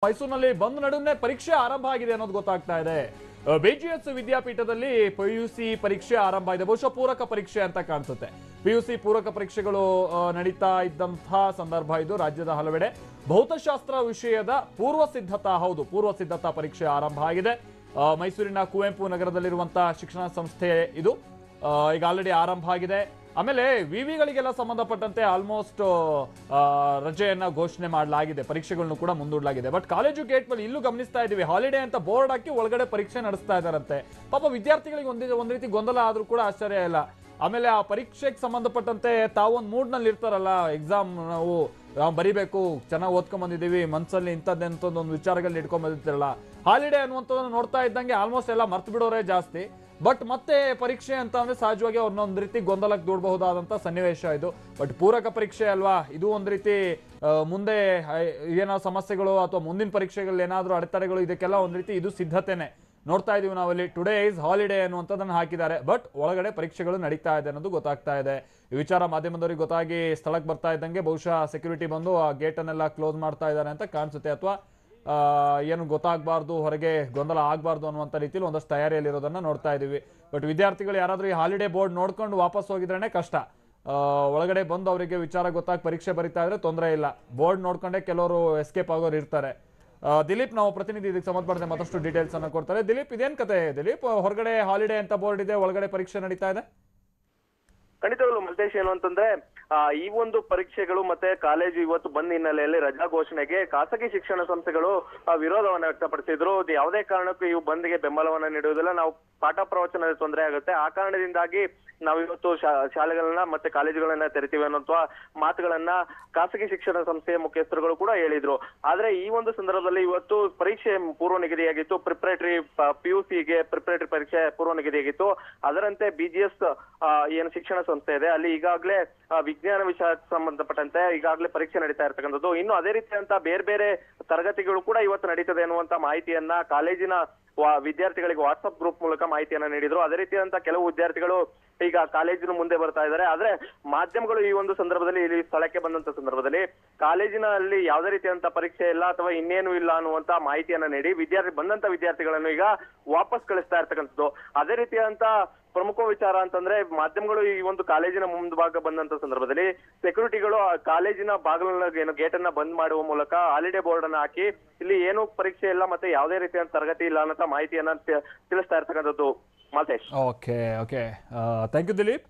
ಮೈಸೂರಿನಲ್ಲಿ ಬಂದ್ ನಡುವೆ ಪರೀಕ್ಷೆ ಆರಂಭ ಆಗಿದೆ ಅನ್ನೋದು ಗೊತ್ತಾಗ್ತಾ ಇದೆ. ಬಿಜಿಎಸ್ ವಿದ್ಯಾಪೀಠದಲ್ಲಿ ಪಿಯುಸಿ ಪರೀಕ್ಷೆ ಆರಂಭ ಇದೆ. ಬಹುಶಃ ಪೂರಕ ಪರೀಕ್ಷೆ ಅಂತ ಕಾಣಿಸುತ್ತೆ. ಪಿಯುಸಿ ಪೂರಕ ಪರೀಕ್ಷೆಗಳು ನಡೀತಾ ಇದ್ದಂತಹ ಸಂದರ್ಭ ಇದು. ರಾಜ್ಯದ ಹಲವೆಡೆ ಭೌತಶಾಸ್ತ್ರ ವಿಷಯದ ಪೂರ್ವ ಸಿದ್ಧತಾ ಪರೀಕ್ಷೆ ಆರಂಭ ಆಗಿದೆ. ಮೈಸೂರಿನ ಕುವೆಂಪು ನಗರದಲ್ಲಿರುವಂತಹ ಶಿಕ್ಷಣ ಸಂಸ್ಥೆ ಇದು ಈಗ ಆಲ್ರೆಡಿ ಆರಂಭ ಆಗಿದೆ. ಆಮೇಲೆ ವಿವಿಗಳಿಗೆಲ್ಲ ಸಂಬಂಧಪಟ್ಟಂತೆ ಆಲ್ಮೋಸ್ಟ್ ರಜೆಯನ್ನ ಘೋಷಣೆ ಮಾಡಲಾಗಿದೆ. ಪರೀಕ್ಷೆಗಳನ್ನು ಕೂಡ ಮುಂದೂಡಲಾಗಿದೆ. ಬಟ್ ಕಾಲೇಜು ಗೇಟ್ ಮೇಲೆ ಇಲ್ಲೂ ಗಮನಿಸ್ತಾ ಇದೀವಿ, ಹಾಲಿಡೇ ಅಂತ ಬೋರ್ಡ್ ಹಾಕಿ ಒಳಗಡೆ ಪರೀಕ್ಷೆ ನಡೆಸ್ತಾ ಇದಾರಂತೆ. ಪಾಪ ವಿದ್ಯಾರ್ಥಿಗಳಿಗೆ ಒಂದ್ ರೀತಿ ಗೊಂದಲ ಆದ್ರೂ ಕೂಡ ಆಶ್ಚರ್ಯ ಇಲ್ಲ. ಆಮೇಲೆ ಆ ಪರೀಕ್ಷೆಗೆ ಸಂಬಂಧಪಟ್ಟಂತೆ ತಾವೊಂದು ಮೂಡ್ ನಲ್ಲಿ ಇರ್ತಾರಲ್ಲ, ಎಕ್ಸಾಮ್ ನಾವು ಬರಿಬೇಕು, ಚೆನ್ನಾಗಿ ಓದ್ಕೊಂಡ್ ಬಂದಿದ್ದೀವಿ, ಮನ್ಸಲ್ಲಿ ಇಂಥದ್ದೆಂತ ಒಂದು ವಿಚಾರಗಳನ್ನ ಇಟ್ಕೊಂಡ್ ಬಂದಿರ್ತಾರಲ್ಲ, ಹಾಲಿಡೇ ಅನ್ನುವಂಥದ್ದನ್ನು ನೋಡ್ತಾ ಇದ್ದಂಗೆ ಆಲ್ಮೋಸ್ಟ್ ಎಲ್ಲ ಮರ್ತು ಬಿಡೋರೇ ಜಾಸ್ತಿ. ಬಟ್ ಮತ್ತೆ ಪರೀಕ್ಷೆ ಅಂತ ಅಂದ್ರೆ ಸಹಜವಾಗಿ ಅವ್ರನ್ನೊಂದ್ ರೀತಿ ಗೊಂದಲಕ್ಕೆ ದೂಡಬಹುದಾದಂತ ಸನ್ನಿವೇಶ ಇದು. ಬಟ್ ಪೂರಕ ಪರೀಕ್ಷೆ ಅಲ್ವಾ, ಇದು ಒಂದ್ ರೀತಿ ಮುಂದೆ ಏನೋ ಸಮಸ್ಯೆಗಳು ಅಥವಾ ಮುಂದಿನ ಪರೀಕ್ಷೆಗಳು ಏನಾದ್ರೂ ಅಡೆತಡೆಗಳು, ಇದಕ್ಕೆಲ್ಲ ಒಂದ್ ರೀತಿ ಇದು ಸಿದ್ಧತೆನೆ ನೋಡ್ತಾ ಇದೀವಿ ನಾವಲ್ಲಿ. ಟುಡೇ ಇಸ್ ಹಾಲಿಡೇ ಅನ್ನುವಂಥದ್ದನ್ನು ಹಾಕಿದ್ದಾರೆ. ಬಟ್ ಒಳಗಡೆ ಪರೀಕ್ಷೆಗಳು ನಡೀತಾ ಇದೆ ಅನ್ನೋದು ಗೊತ್ತಾಗ್ತಾ ಇದೆ. ಈ ವಿಚಾರ ಮಾಧ್ಯಮದವರಿಗೆ ಗೊತ್ತಾಗಿ ಸ್ಥಳಕ್ಕೆ ಬರ್ತಾ ಇದ್ದಂಗೆ ಬಹುಶಃ ಸೆಕ್ಯೂರಿಟಿ ಬಂದು ಆ ಗೇಟ್ ಅನ್ನೆಲ್ಲ ಕ್ಲೋಸ್ ಮಾಡ್ತಾ ಇದ್ದಾರೆ ಅಂತ ಕಾಣಿಸುತ್ತೆ. ಅಥವಾ ಏನು ಗೊತ್ತಾಗಬಾರ್ದು, ಹೊರಗೆ ಗೊಂದಲ ಆಗಬಾರ್ದು ಅನ್ನುವಂಥ ರೀತಿಯಲ್ಲಿ ಒಂದಷ್ಟು ತಯಾರಿಯಲ್ಲಿರೋದನ್ನ ನೋಡ್ತಾ ಇದೀವಿ. ಬಟ್ ವಿದ್ಯಾರ್ಥಿಗಳು ಯಾರಾದ್ರೂ ಈ ಹಾಲಿಡೇ ಬೋರ್ಡ್ ನೋಡ್ಕೊಂಡು ವಾಪಸ್ ಹೋಗಿದ್ರೇನೆ ಕಷ್ಟ. ಒಳಗಡೆ ಬಂದು ಅವರಿಗೆ ವಿಚಾರ ಗೊತ್ತಾಗಿ ಪರೀಕ್ಷೆ ಬರೀತಾ ಇದ್ರೆ ತೊಂದರೆ ಇಲ್ಲ. ಬೋರ್ಡ್ ನೋಡ್ಕೊಂಡೆ ಕೆಲವರು ಎಸ್ಕೇಪ್ ಆಗೋರು ಇರ್ತಾರೆ. ದಿಲೀಪ್, ನಾವು ಪ್ರತಿನಿಧಿ ಇದಕ್ಕೆ ಸಂಬಂಧಪಟ್ಟಂತೆ ಮತ್ತಷ್ಟು ಡೀಟೇಲ್ಸ್ ಅನ್ನ ಕೊಡ್ತಾರೆ. ದಿಲೀಪ್, ಇದೇನ್ ಕತೆ ದಿಲೀಪ್? ಹೊರಗಡೆ ಹಾಲಿಡೇ ಅಂತ ಬೋರ್ಡ್ ಇದೆ, ಒಳಗಡೆ ಪರೀಕ್ಷೆ ನಡೀತಾ ಇದೆ. ಖಂಡಿತವಾಗ್ಲು ಮಲ್ತೇಶ್, ಏನು ಅಂತಂದ್ರೆ ಈ ಒಂದು ಪರೀಕ್ಷೆಗಳು ಮತ್ತೆ ಕಾಲೇಜು ಇವತ್ತು ಬಂದ್ ಹಿನ್ನೆಲೆಯಲ್ಲಿ ರಜಾ ಘೋಷಣೆಗೆ ಖಾಸಗಿ ಶಿಕ್ಷಣ ಸಂಸ್ಥೆಗಳು ವಿರೋಧವನ್ನ ವ್ಯಕ್ತಪಡಿಸಿದ್ರು. ಯಾವುದೇ ಕಾರಣಕ್ಕೂ ಇವು ಬಂದ್ಗೆ ಬೆಂಬಲವನ್ನ ನೀಡುವುದಿಲ್ಲ, ನಾವು ಪಾಠ ಪ್ರವಚನದ ತೊಂದರೆ ಆಗುತ್ತೆ, ಆ ಕಾರಣದಿಂದಾಗಿ ನಾವು ಇವತ್ತು ಶಾಲೆಗಳನ್ನ ಮತ್ತೆ ಕಾಲೇಜುಗಳನ್ನ ತೆರಿತೀವಿ ಅನ್ನುವಂತ ಮಾತುಗಳನ್ನ ಖಾಸಗಿ ಶಿಕ್ಷಣ ಸಂಸ್ಥೆಯ ಮುಖ್ಯಸ್ಥರುಗಳು ಕೂಡ ಹೇಳಿದ್ರು. ಆದ್ರೆ ಈ ಒಂದು ಸಂದರ್ಭದಲ್ಲಿ ಇವತ್ತು ಪರೀಕ್ಷೆ ಪೂರ್ವ ನಿಗದಿಯಾಗಿತ್ತು. ಪಿಯುಸಿಗೆ ಪ್ರಿಪರೇಟರಿ ಪರೀಕ್ಷೆ ಪೂರ್ವ ನಿಗದಿಯಾಗಿತ್ತು. ಅದರಂತೆ ಬಿಜಿಎಸ್ ಏನು ಶಿಕ್ಷಣ ಸಂಸ್ಥೆ ಇದೆ ಅಲ್ಲಿ ಈಗಾಗಲೇ ವಿಜ್ಞಾನ ವಿಷಯಕ್ಕೆ ಸಂಬಂಧಪಟ್ಟಂತೆ ಈಗಾಗಲೇ ಪರೀಕ್ಷೆ ನಡೀತಾ ಇರ್ತಕ್ಕಂಥದ್ದು. ಇನ್ನು ಅದೇ ರೀತಿಯಂತ ಬೇರೆ ಬೇರೆ ತರಗತಿಗಳು ಕೂಡ ಇವತ್ತು ನಡೀತದೆ ಅನ್ನುವಂತ ಮಾಹಿತಿಯನ್ನ ಕಾಲೇಜಿನ ವಿದ್ಯಾರ್ಥಿಗಳಿಗೆ ವಾಟ್ಸ್ಆಪ್ ಗ್ರೂಪ್ ಮೂಲಕ ಮಾಹಿತಿಯನ್ನ ನೀಡಿದ್ರು. ಅದೇ ರೀತಿಯಂತ ಕೆಲವು ವಿದ್ಯಾರ್ಥಿಗಳು ಈಗ ಕಾಲೇಜಿನ ಮುಂದೆ ಬರ್ತಾ ಇದ್ದಾರೆ. ಆದ್ರೆ ಮಾಧ್ಯಮಗಳು ಈ ಒಂದು ಸಂದರ್ಭದಲ್ಲಿ ಇಲ್ಲಿ ಸ್ಥಳಕ್ಕೆ ಬಂದಂತ ಸಂದರ್ಭದಲ್ಲಿ ಕಾಲೇಜಿನಲ್ಲಿ ಯಾವುದೇ ರೀತಿಯಂತ ಪರೀಕ್ಷೆ ಇಲ್ಲ ಅಥವಾ ಇನ್ನೇನು ಇಲ್ಲ ಅನ್ನುವಂತ ಮಾಹಿತಿಯನ್ನ ನೀಡಿ ಬಂದಂತ ವಿದ್ಯಾರ್ಥಿಗಳನ್ನು ಈಗ ವಾಪಸ್ ಕಳಿಸ್ತಾ ಇರ್ತಕ್ಕಂಥದ್ದು. ಅದೇ ರೀತಿಯಂತ ಪ್ರಮುಖ ವಿಚಾರ ಅಂತಂದ್ರೆ ಮಾಧ್ಯಮಗಳು ಈ ಒಂದು ಕಾಲೇಜಿನ ಮುಂಭಾಗ ಬಂದಂತ ಸಂದರ್ಭದಲ್ಲಿ ಸೆಕ್ಯೂರಿಟಿಗಳು ಕಾಲೇಜಿನ ಬಾಗಿಲನ್ನ ಗೇಟ್ ಅನ್ನ ಬಂದ್ ಮಾಡುವ ಮೂಲಕ ಹಾಲಿಡೇ ಬೋರ್ಡ್ ಅನ್ನ ಹಾಕಿ ಇಲ್ಲಿ ಏನು ಪರೀಕ್ಷೆ ಇಲ್ಲ ಮತ್ತೆ ಯಾವುದೇ ರೀತಿಯ ತರಗತಿ ಇಲ್ಲ ಅನ್ನೋ ಮಾಹಿತಿಯನ್ನ ತಿಳಿಸ್ತಾ ಇರ್ತಕ್ಕಂಥದ್ದು. Maltesh, okay, thank you Dilip.